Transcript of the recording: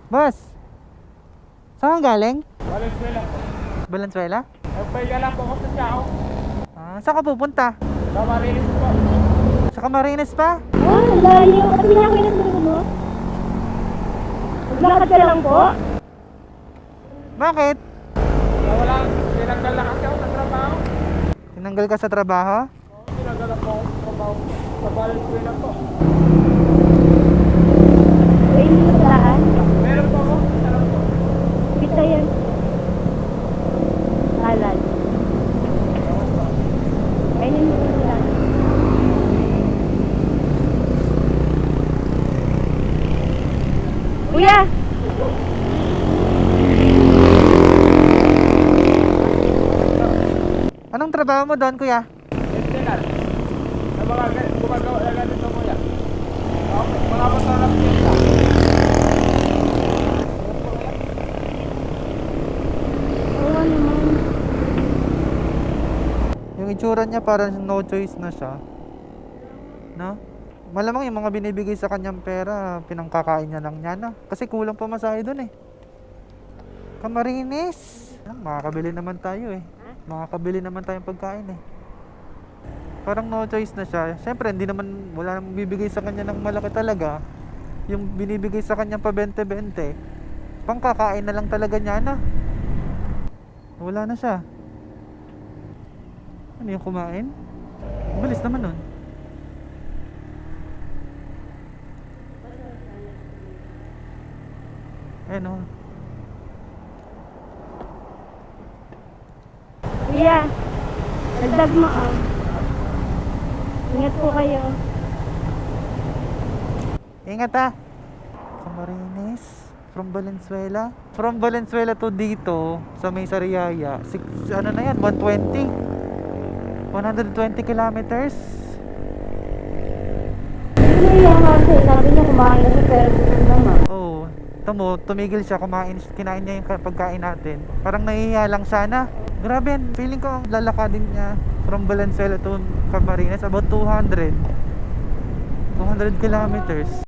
Boss, saan ka galing? Valenzuela po. Valenzuela? Nagpahiga lang po ako sa Siao. Saan ka pupunta? Sa Marilis po. Sa Camarines pa? Layo. Kasi niya ako yung mo. Maglakad ka lang po. Bakit? Wala, tinanggal na kasi ako sa trabaho. Tinanggal ka sa trabaho? Tinanggal ako sa trabaho sa Valenzuela po. Ay, hindi ko daan. Meron po ako, sarap po. Kita yan. Halal. Ay, hindi ko daan. Kuya! Anong trabaho mo doon, kuya? Maintenance. Na mga gumagawa na ganito mo yan. Mga masarap kita. Oo naman. Yung itsura niya parang no choice na siya. No? Malamang yung mga binibigay sa kanyang pera, pinangkakain niya lang niya na. Kasi kulang pa masahe doon eh. Camarines! Makakabili naman tayo eh. Makakabili naman tayong pagkain eh. Parang no choice na siya. Siyempre, hindi naman, wala namang bibigay sa kanya ng malaki talaga. Yung binibigay sa kanya pa 20-20, pangkakain na lang talaga niya na. Wala na siya. Ano yung kumain? Bilis naman nun. Ayan o. Kuya! Dagdag mo ah. Ingat po kayo. Ingat ha. Camarines from Valenzuela. From Valenzuela to dito sa may Sariaya. Ano na yan? 120 kilometers. Ano yung kasi sabi niya kumain kasi pero gutom naman. Oh, tamo, tumigil siya kumain. Kinain niya yung pagkain natin. Parang nahihiya lang siya na. Grabe yan. Feeling ko ang lalakadin niya from Valenzuela to Camarines about 200 kilometers.